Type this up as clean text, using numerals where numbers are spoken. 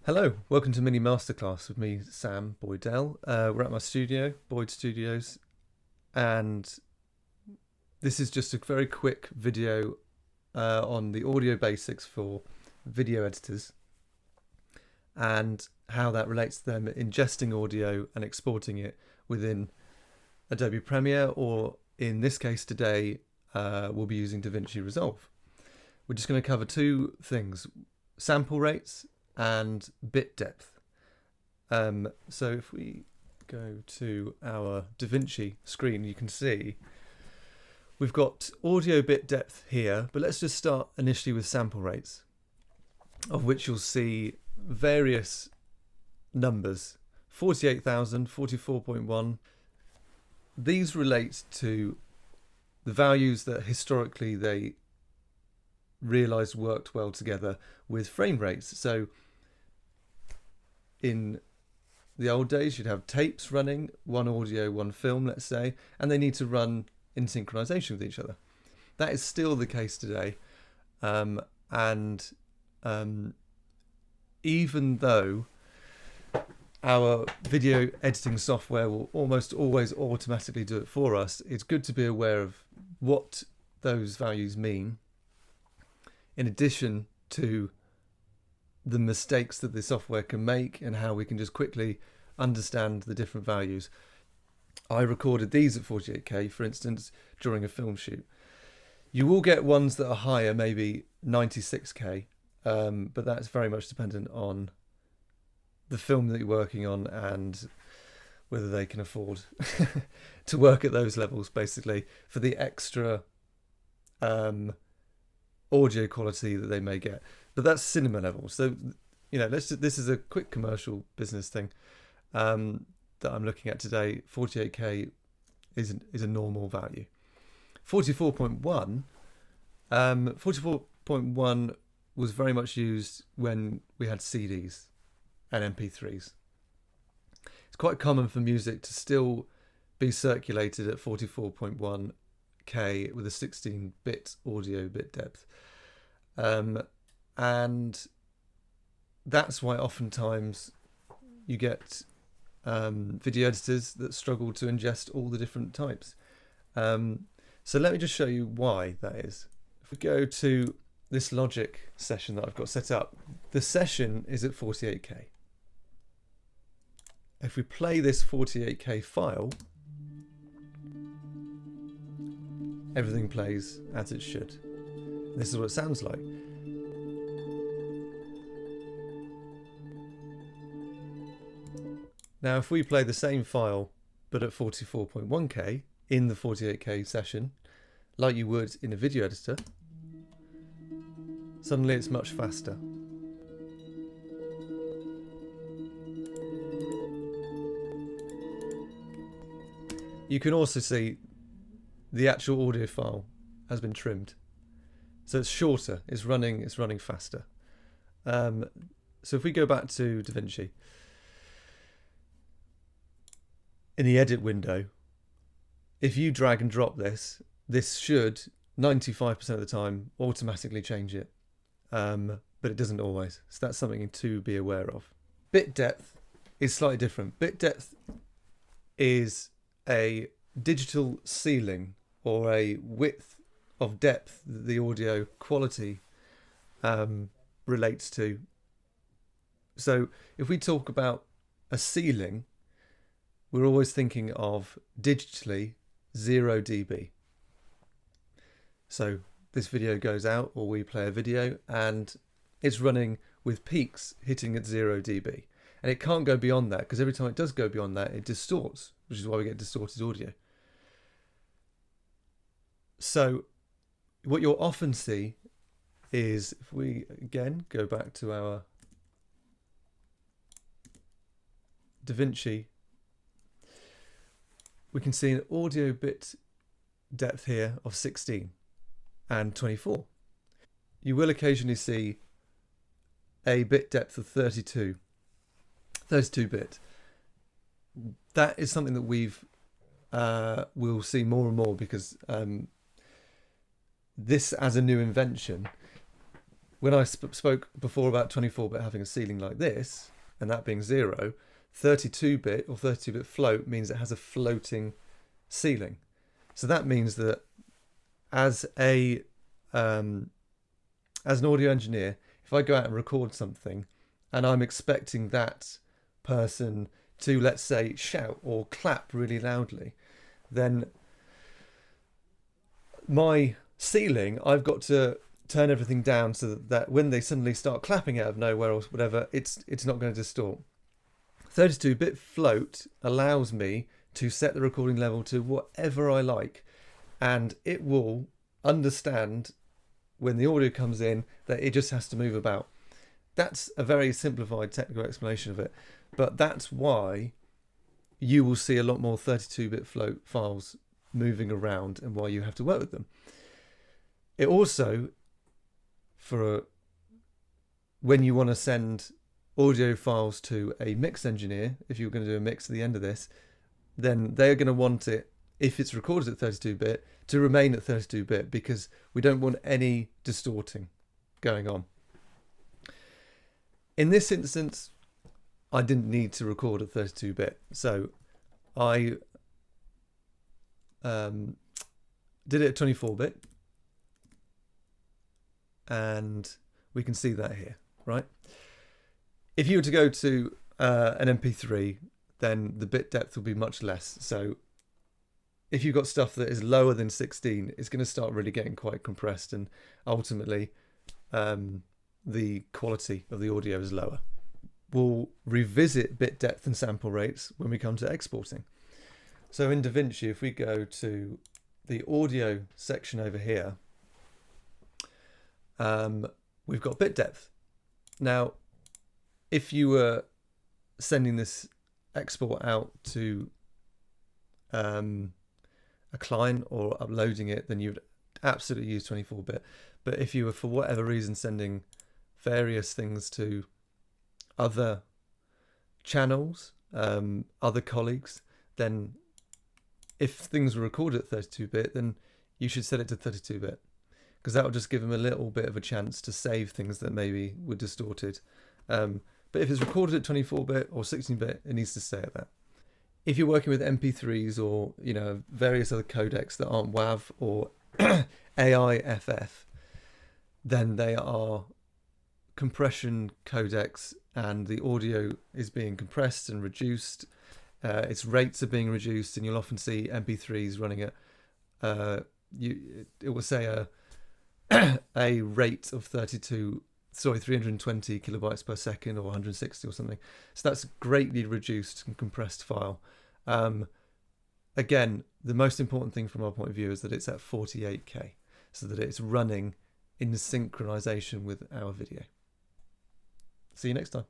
Hello, welcome to Mini Masterclass with me, Sam Boydell. We're at my studio, Boyde Studios, and this is just a very quick video on the audio basics for video editors and how that relates to them ingesting audio and exporting it within Adobe Premiere, or in this case today, we'll be using Vinci Resolve. We're just going to cover two things: sample rates and bit depth. So if we go to our DaVinci screen, you can see we've got audio bit depth here, but let's just start initially with sample rates, of which you'll see various numbers: 48,000, 44.1. These relate to the values that historically they realized worked well together with frame rates. So in the old days, you'd have tapes running, one audio, one film, let's say, and they need to run in synchronization with each other. That is still the case today. Even though our video editing software will almost always automatically do it for us, it's good to be aware of what those values mean, in addition to the mistakes that the software can make and how we can just quickly understand the different values. I recorded these at 48K, for instance, during a film shoot. You will get ones that are higher, maybe 96K, but that's very much dependent on the film that you're working on and whether they can afford to work at those levels, basically, for the extra audio quality that they may get. But that's cinema level. So, this is a quick commercial business thing that I'm looking at today. 48K is a normal value. 44.1 was very much used when we had CDs and MP3s. It's quite common for music to still be circulated at 44.1K with a 16-bit audio bit depth. And that's why oftentimes you get video editors that struggle to ingest all the different types. So let me just show you why that is. If we go to this Logic session that I've got set up, the session is at 48K. If we play this 48K file, everything plays as it should. This is what it sounds like. Now, if we play the same file, but at 44.1K in the 48K session, like you would in a video editor, suddenly it's much faster. You can also see the actual audio file has been trimmed. So it's shorter, it's running faster. So if we go back to DaVinci, in the edit window, if you drag and drop this should 95% of the time automatically change it, but it doesn't always. So that's something to be aware of. Bit depth is slightly different. Bit depth is a digital ceiling or a width of depth that the audio quality relates to. So if we talk about a ceiling, we're always thinking of digitally 0 dB. So this video goes out, or we play a video, and it's running with peaks hitting at 0 dB. And it can't go beyond that, because every time it does go beyond that, it distorts, which is why we get distorted audio. So what you'll often see is, if we again go back to our DaVinci, we can see an audio bit depth here of 16 and 24. You will occasionally see a bit depth of 32 bit. That is something that we'll see more and more, because this, as a new invention, when I spoke before about 24-bit having a ceiling like this, and that being 0, 32-bit or 32-bit float means it has a floating ceiling. So that means that as an audio engineer, if I go out and record something and I'm expecting that person to, let's say, shout or clap really loudly, then my ceiling, I've got to turn everything down so that when they suddenly start clapping out of nowhere or whatever, it's not going to distort. 32-bit float allows me to set the recording level to whatever I like, and it will understand when the audio comes in that it just has to move about. That's a very simplified technical explanation of it, but that's why you will see a lot more 32-bit float files moving around and why you have to work with them. It also, when you want to send audio files to a mix engineer, if you're going to do a mix at the end of this, then they're going to want it, if it's recorded at 32-bit, to remain at 32-bit, because we don't want any distorting going on. In this instance, I didn't need to record at 32-bit, so I did it at 24-bit, and we can see that here, right? If you were to go to an MP3, then the bit depth will be much less. So if you've got stuff that is lower than 16, it's going to start really getting quite compressed, and ultimately the quality of the audio is lower. We'll revisit bit depth and sample rates when we come to exporting. So in DaVinci, if we go to the audio section over here, we've got bit depth. Now, if you were sending this export out to a client or uploading it, then you'd absolutely use 24-bit. But if you were, for whatever reason, sending various things to other channels, other colleagues, then if things were recorded at 32-bit, then you should set it to 32-bit, because that will just give them a little bit of a chance to save things that maybe were distorted. But if it's recorded at 24-bit or 16-bit, it needs to stay at that. If you're working with MP3s or various other codecs that aren't WAV or AIFF, then they are compression codecs, and the audio is being compressed and reduced. Its rates are being reduced, and you'll often see MP3s running at it will say a rate of 320 kilobytes per second, or 160 or something. So that's a greatly reduced and compressed file. Again, the most important thing from our point of view is that it's at 48K, so that it's running in synchronization with our video. See you next time.